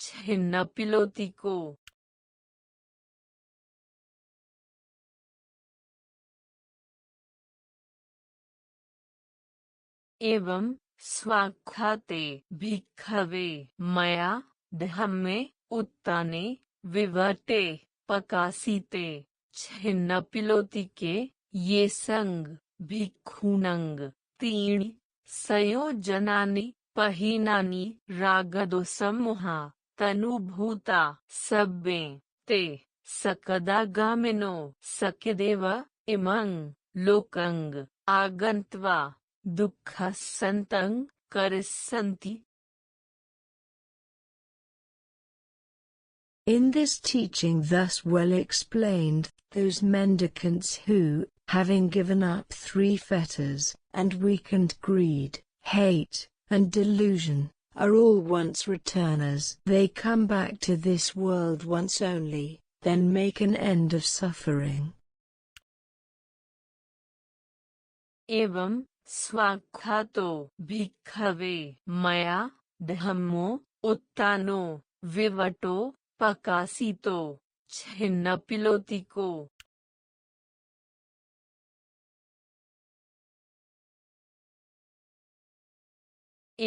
छिन्न पिलोती को एवं स्वाख्याते भिक्खवे मया धम्मे उत्ताने विवर्ते पकासीते छिन्न पिलोती के ये संग भिक्खूनंग तीन संयोजनानि पहीनानि रागदो समूहा तनुभूता सब्बे ते सकदागामिनो सकिदेव इमं लोकंग आगंत्वा दुःखसंतं करिष्यन्ति. In this teaching thus well explained, those mendicants who, having given up 3 fetters, and weakened greed, hate, and delusion, are all once returners. They come back to this world once only, then make an end of suffering. एवं स्वाख्यातो भिक्खवे मया धम्मो उत्तानो विवटो पकासीतो छिन्न पिलोती को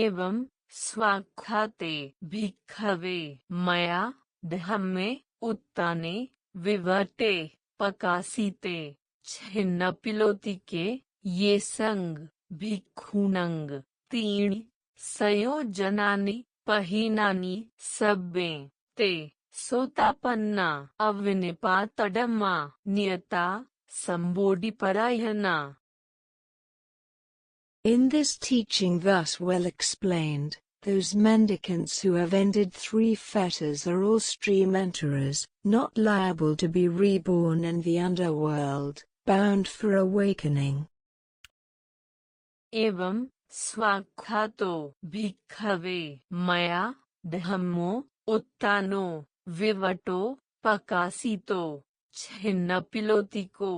एवं स्वाख्याते भिक्खवे मया धम्मे उत्ताने विवर्ते पकासीते छिन्न पिलोती के ये संग भिक्खूनंग तीन संयोजनानि पहीनानि सब्बे ते सोतापन्ना अविनिपातडम्मा नियता संबोधिपरायणा. In this teaching thus well explained, those mendicants who have ended 3 fetters are all stream enterers, not liable to be reborn in the underworld, bound for awakening. एवं स्वाख्यातो भिक्खवे मया धम्मो उत्तानो विवटो पकासीतो छिन्न पिलोती को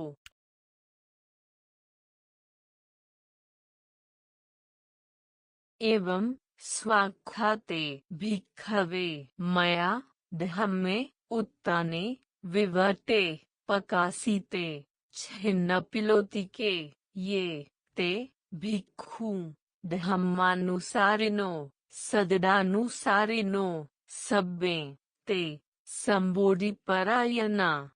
एवं स्वाख्याते भिक्खवे मया धम्मे उत्ताने विवर्ते पकासीते छिन्न पिलोती के ये ते भिक्खू धम्मानुसारिनो सदडानुसारिनो सब्बे ते संबोधिपरायणा.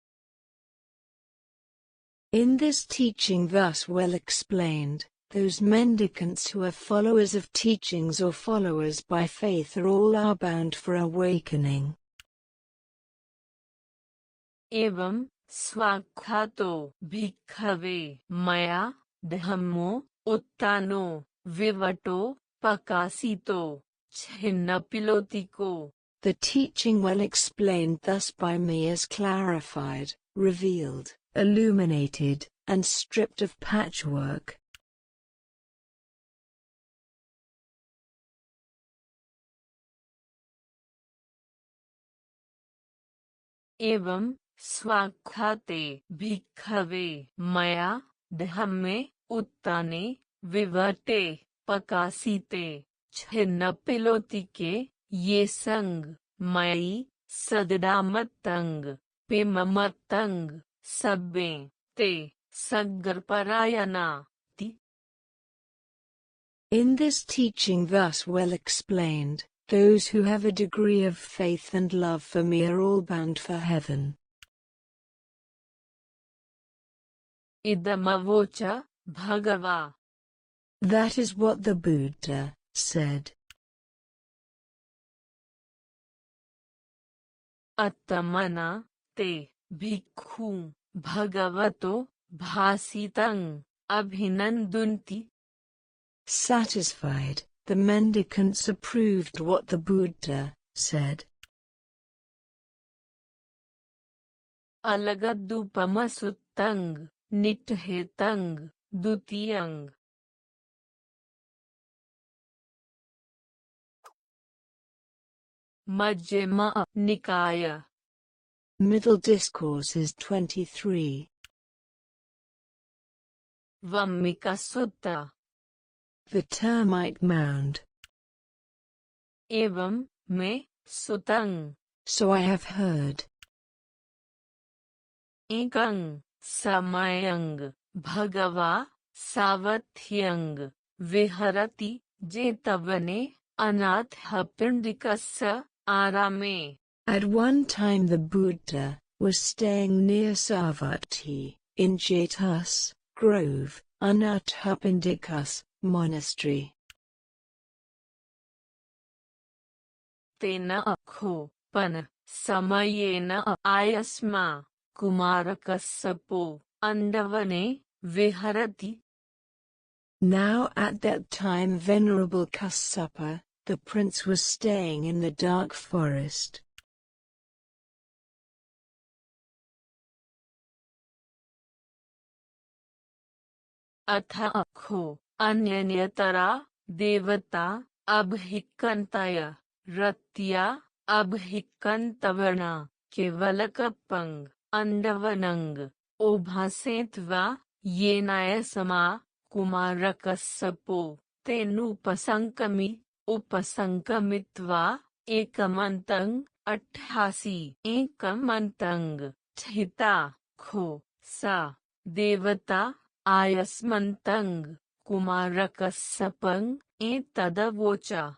In this teaching thus well explained, those mendicants who are followers of teachings or followers by faith are all bound for awakening. एवं स्वाख्यातो भिक्खवे मया धम्मो उत्तानो विवटो पकासीतो छिन्न पिलोती को. The teaching well explained thus by me is clarified, revealed, illuminated, and stripped of patchwork. एवं स्वाख्याते भिक्खवे मया धम्मे उत्ताने विवर्ते पकासीते छिन्न पिलोती के ये संग मयि सदडामत्तंग पिममत्तंग सब्बे ते सग्गरपरायणा. In this teaching thus well explained, those who have a degree of faith and love for me are all bound for heaven. Idamavocha Bhagava. That is what the Buddha said. Attamana te bhikkhu bhagavato bhasitang abhinandunti. Satisfied, the mendicants approved what the Buddha said. Alagadupamasuttang nithetang dutiyang. Majjhima Nikaya. Middle Discourses 23. Vammika Sutta. The Termite Mound. एवं मैं Sutang. So I have heard. Ekang. Samayang. Bhagava. Savathyang. Viharati. Jetavane. Anatha Pindikassa. Arame. At one time the Buddha was staying near Savatthi, in Jetas Grove, Anathapindikas Monastery. Tena akho, pan, samayena ayasma, kumarakassapo, andavane, viharati. Now at that time Venerable Kassapa, the prince, was staying in the dark forest. Atha akho, anyanyatara, devata, abhikantaya, ratya, abhikantavana, kevalakapang, andavanang, obhasetva, yenaya sama, kumarakassapo, tenupasankami, upasankamitva, ekamantang, 88 ekamantang, chhita, kho, sa, devata, ayasmantang, kumarakassapang, etadavocha.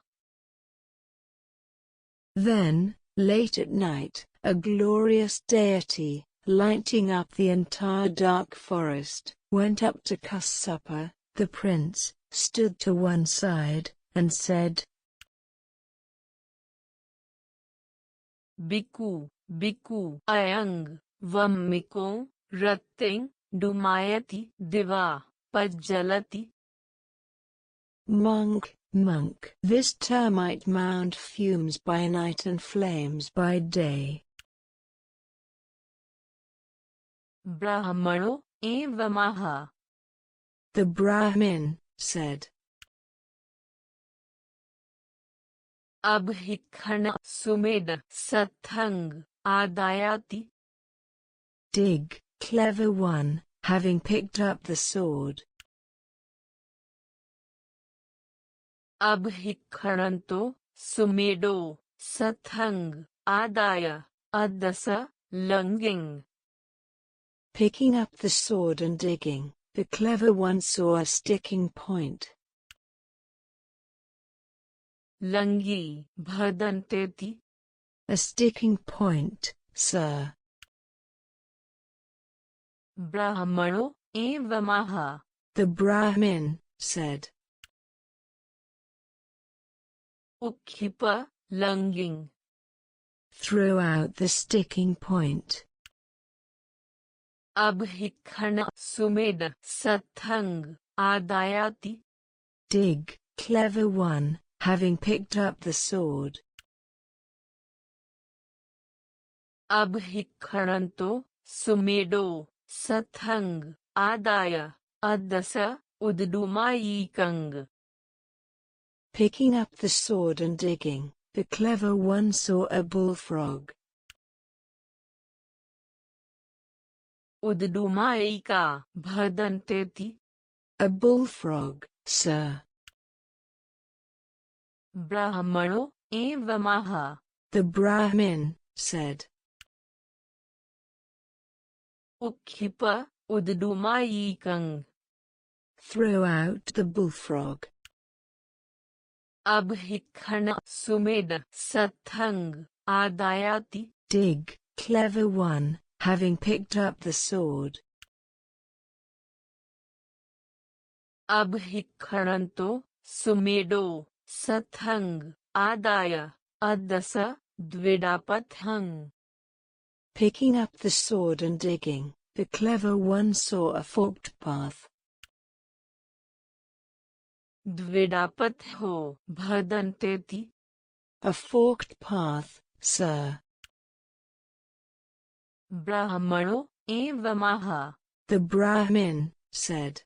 Then, late at night, a glorious deity, lighting up the entire dark forest, went up to Kassapa, the prince, stood to one side, and said, Bhikkhu, bhikkhu, ayang, vammiko, ratting, dumayati, diva, pajjalati. Monk, monk, this termite mound fumes by night and flames by day. Brahmano, evamaha. The Brahmin said, Abhikhana sumeda sathang, adayati. Dig, clever one, having picked up the sword. Abhikhananto, sumedo, sathang, adaya, adasa, lunging. Picking up the sword and digging, the clever one saw a sticking point. Langi, bhadanteti. A sticking point, sir. Brahmano, evamaha. The Brahmin said, Ukhipa, lunging. throw out the sticking point. Abhikhana sumeda sathang, adayati. Dig, clever one, having picked up the sword. Abhikhananto, sumedo, sathang, adaya, adasa, uddumayikang. Picking up the sword and digging, the clever one saw a bullfrog. Uddumayika, bhadanteti. A bullfrog, sir. Brahmano, evamaha. The Brahmin said, Ukhipa, uddumayikang. throw out the bullfrog. Abhikhana sumeda sathang, adayati. Dig, clever one, having picked up the sword. Abhikhananto, sumedo, sathang, adaya, adasa, dvidapathang. Picking up the sword and digging, the clever one saw a forked path. Dvidapatho, bhadanteti. A forked path, sir. Brahmano, evamaha. The Brahmin said,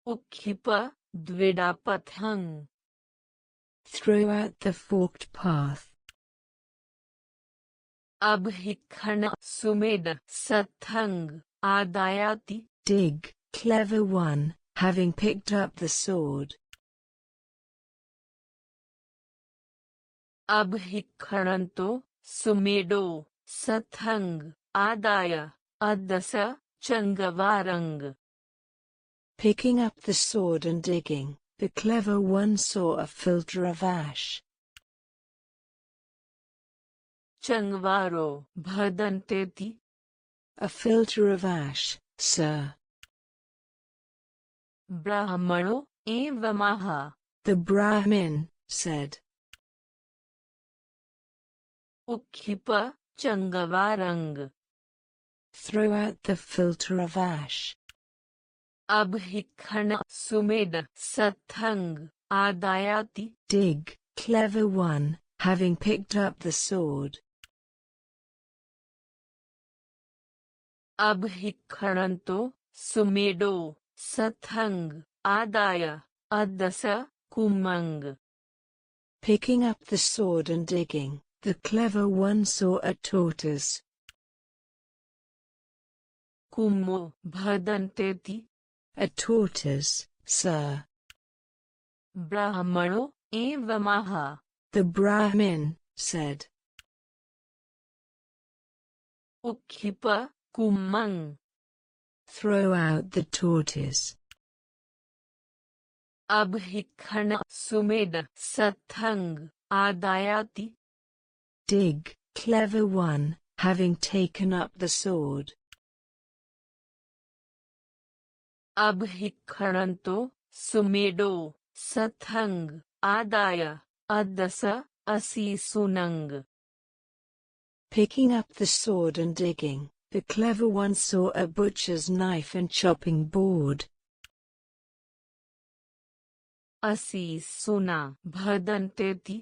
Ukhipa, dvidapathang. throw out the forked path. Abhikhana sumeda sathang, adayati. Dig, clever one, having picked up the sword. अभिखणन्तो सुमेडो सथंग आदाय अदस चंगवारंग. Picking up the sword and digging, the clever one saw a filter of ash. चंगवारो भदन्तेति. A filter of ash, sir. ब्राह्मणो एवमाह. The Brahmin said. उक्षिप चंगवारंग. Throw out the filter of ash. अभिखण Sumed सथंग आदायाति. Dig, clever one, having picked up the sword. अभिखणन्तो सुमेडो सथंग आदाय अदस कुमंग. Picking up the sword and digging, the clever one saw a tortoise. Cuomo भदन्तेति. A tortoise, sir. ब्राह्मणो एवमाह. The Brahmin said. उक्षिप कुमंग. Throw out the tortoise. अभिखण Sumed सथंग आदायाति. Dig, clever one, having taken up the sword. अभिखणन्तो सुमेडो सथंग आदाय अदस असि Sunang. Picking up the sword and digging, the clever one saw a butcher's knife and chopping board. असि सुना भदन्तेति.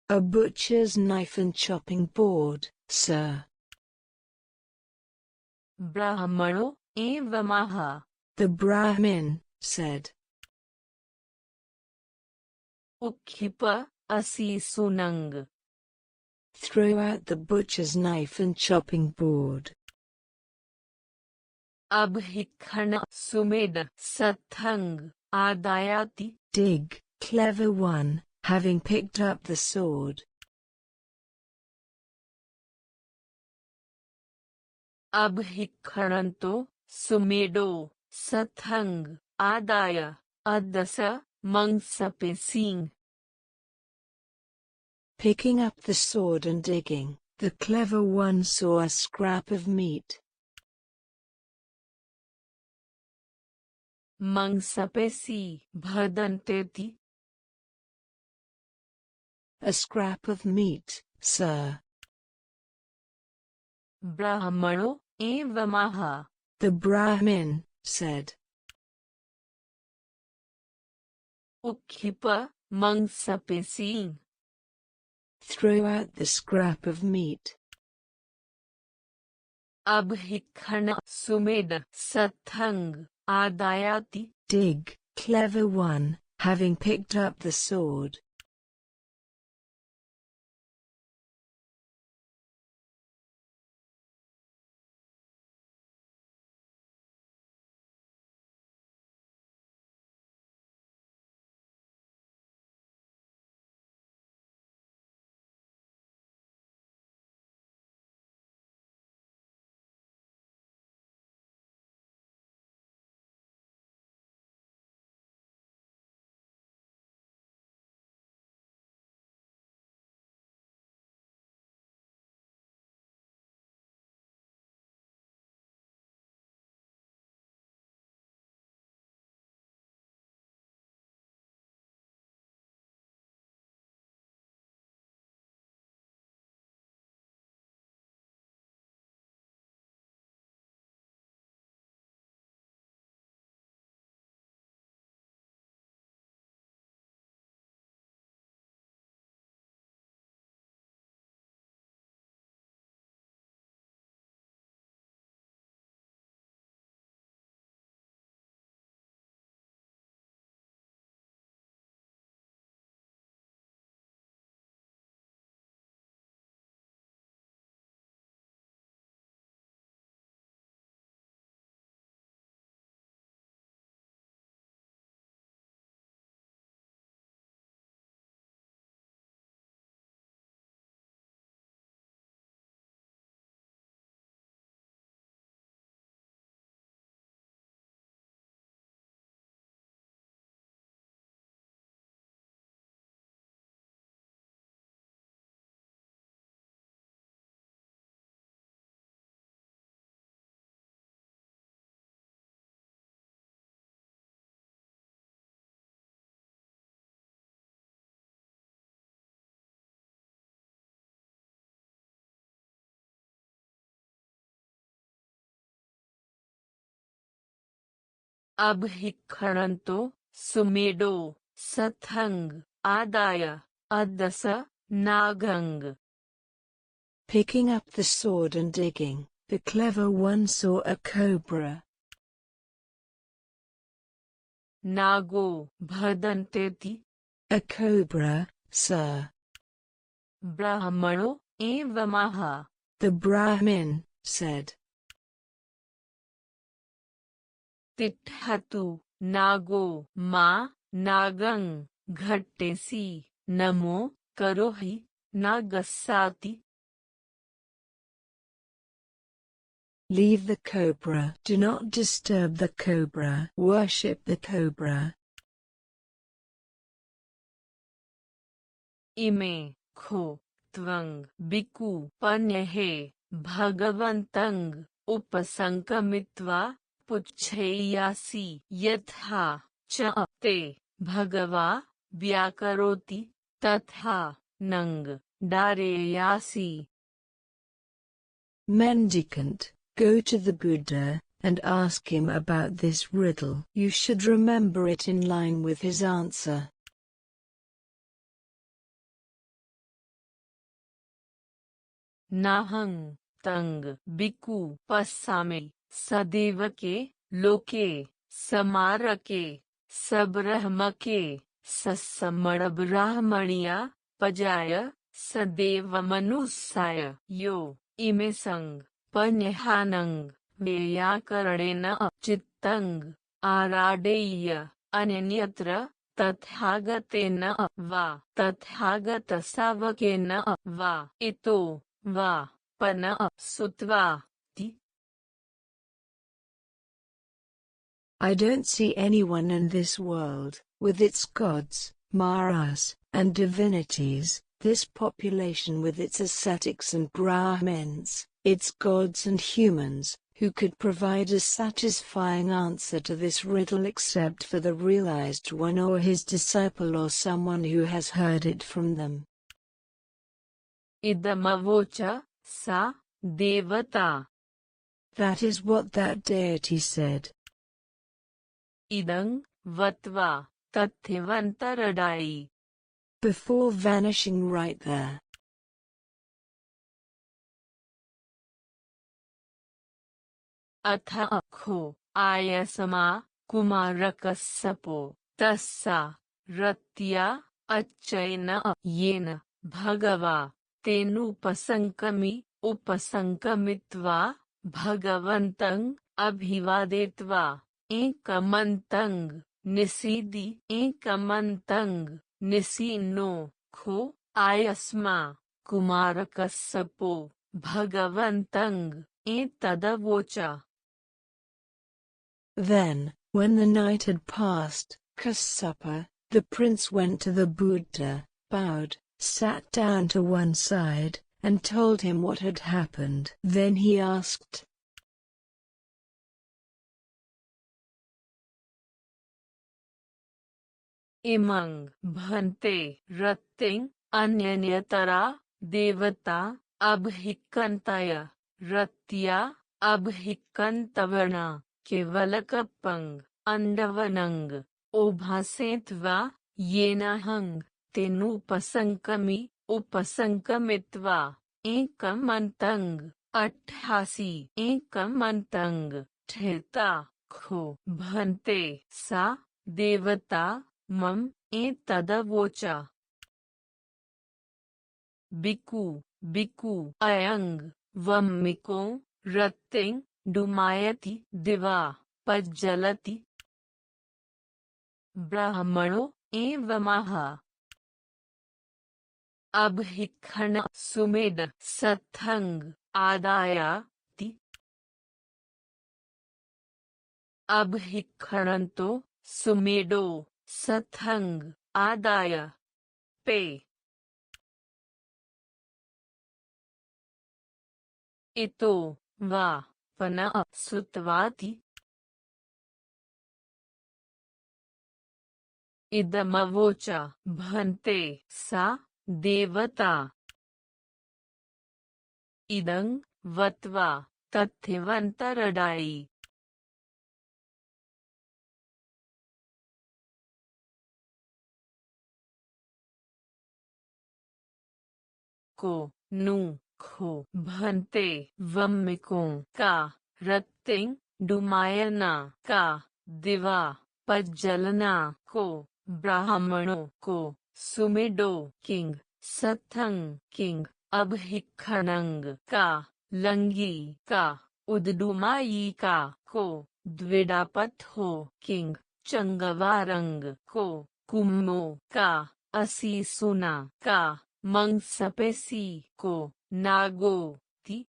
A butcher's knife and chopping board, sir. ब्राह्मणो एवमाह. The Brahmin said. उक्षिप असि Sunang. Throw out the butcher's knife and chopping board. अभिखण Sumed सथंग आदायाति. Dig, clever one, having picked up the sword. अभिखणन्तो सुमेडो सथंग आदाय अदस मंगसपेसिंग. Picking up the sword and digging, the clever one saw a scrap of meat. मंगसपेसी भदन्तेति. A scrap of meat, sir. ब्राह्मणो एवमाह. The Brahmin said. उक्षिप मंगसपेसिंग. Throw out the scrap of meat. अभिखण Sumed सथंग आदायाति. Dig, clever one, having picked up the sword. अबहिक्खणन्तो सुमेडो सथंग आदाय अदस नागंग. Picking up the sword and digging, the clever one saw a cobra. Nago भदन्तेति. A cobra, sir. ब्राह्मणो एवमः. The Brahmin said. तिष्ठतु नागो मा नागं घट्टेसि नमो करोहि नागस्साति. Leave the cobra. Do not disturb the cobra. Worship the cobra. इमे खो त्वंग बिकु पन्यहे भगवन्तंग उपसंकमित्वा पुच्छेयासि यथा च ते भगवा व्याकरोति तथा नंग डारेयासि. Mendicant, go to the Buddha and ask him about this riddle. You should remember it in line with his answer. नाहं तंग बिकु पस्सामि सदेवके लोके समारके सब्रह्मके सस्समणब्राह्मणिया पजाय सदेवमनुस्साय यो इमे संग पन्यहानंग व्याकरणेन चित्तंग आराडेय अन्यत्र तथागतेन वा तथागतसावकेन वा इतो वा पन सुत्वा ति. I don't see anyone in this world, with its gods, maras, and divinities, this population with its ascetics and Brahmins, its gods and humans, who could provide a satisfying answer to this riddle except for the realized one or his disciple or someone who has heard it from them. Idamavocha sa devata. That is what that deity said. Idang vatva tathivantaradai. Before vanishing right there. Atha akho ayasama kumarakassapo tassa ratya achayna yena bhagava tenupasankami उपसंकमित्वा भगवन्तं अभिवादेत्वा एकमन्तं निसीदि एकमन्तं निसीनो खो आयस्मा कुमारकस्सपो भगवन्तं एतदवोचा. Then, when the night had passed, Kassapa, the prince went to the Buddha, bowed, sat down to one side, and told him what had happened. Then he asked, Imang bhante ratting anyanyatara devata abhikantaya ratya abhikantavana kevalakapang andavanang obhasetva yenahang tenupasankami उपसंकमित्वा एकमन्तंग 88 एकमन्तंग ठेता खो भंते सा देवता मम एतदवोचा. बिकु बिकु अयंग वम्मिको रत्तिंग डुमायति दिवा पज्जलति. ब्राह्मणो एवमः. अबहिक्खण सुमेड सत्थंग आदाया ति. अबहिक्खणन्तो सुमेडो सत्थंग आदाय पे. इतो वा पन सुत्वाति. इदमवोचा भंते सा देवता. इदं वत्वा तथिवंतरडाई. को नु खो भन्ते वम्मिकों का रत्तिंग डुमायना का दिवा पज्जलना को ब्राह्मणों को सुमेडो किंग सथंग किंग अभहिखनंग का लंगी का उद्डुमाई का को द्विडापथ हो किंग चंगवारंग को कुम्मो का असी सुना का मंगसपेसी को नागो ती।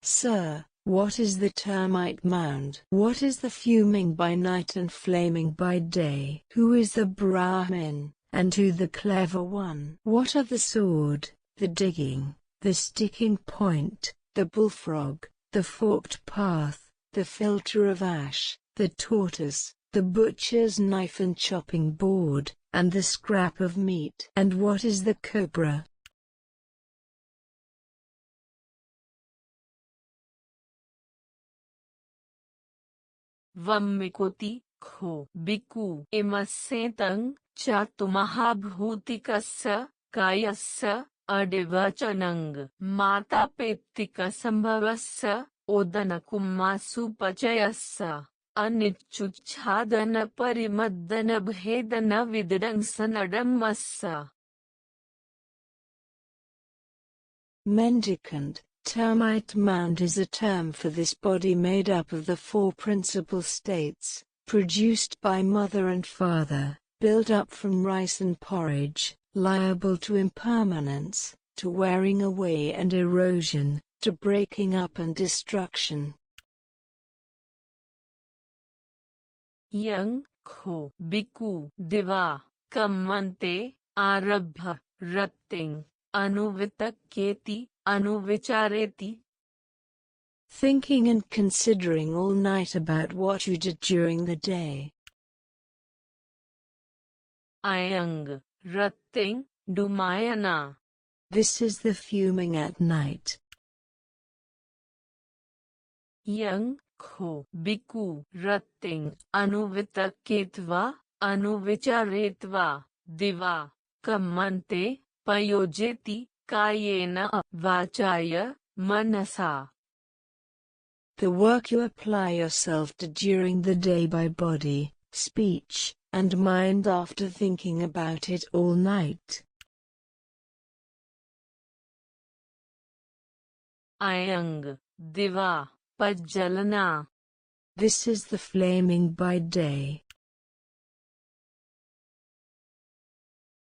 Sir, what is the termite mound? What is the fuming by night and flaming by day? Who is the Brahmin, and who the clever one? What are the sword, the digging, the sticking point, the bullfrog, the forked path, the filter of ash, the tortoise, the butcher's knife and chopping board, and the scrap of meat? And what is the cobra? वम्मिकोति खो बिकु इमस्सेतं चातुमहाभूतिकस्य कायस्य अडिवचनंग मातापेत्तिकसंभवस्य ओदनकुम्मासुपचयस्य अनिच्युच्छादनपरिमद्दनभेदनविदंसनडम्मस्य. Mendicant. Termite mound is a term for this body made up of the four principal states, produced by mother and father, built up from rice and porridge, liable to impermanence, to wearing away and erosion, to breaking up and destruction. Yang kho biku diva kammante arabha ratting anuvitaketi anuvichareti. Thinking and considering all night about what you did during the day. Ayang ratting dumayana. This is the fuming at night. Yang kho biku ratting anuvitaketva anuvicharetva diva kammante payojeti kayena vachaya manasa. The work you apply yourself to during the day by body, speech, and mind after thinking about it all night. Ayang diva pajjalana. This is the flaming by day.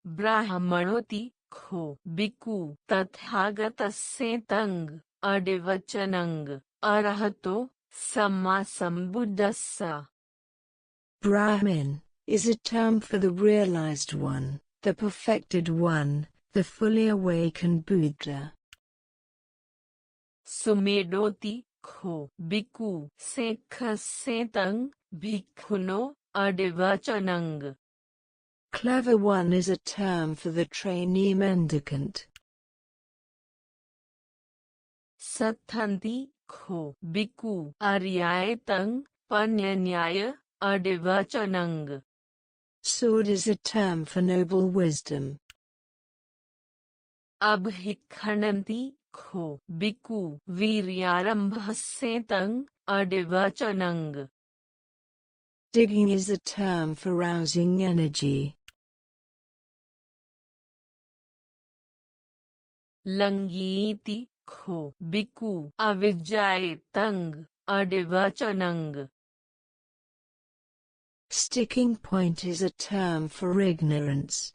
Brahmanoti kho biku tathagatasya tang adivachanang arahato sammasambuddhassa. Brahmin is a term for the realized one, the perfected one, the fully awakened Buddha. Sumedoti kho biku sekhasetang bhikkhuno adivachanang. Clever one is a term for the trainee mendicant. Sathanti kho biku aryayatang panyanyaya adivachanang. Sword is a term for noble wisdom. Abhikhananti kho biku viryarambhasetang adivachanang. Digging is a term for rousing energy. Langiti kho biku avijayatang adivachanang. Sticking point is a term for ignorance.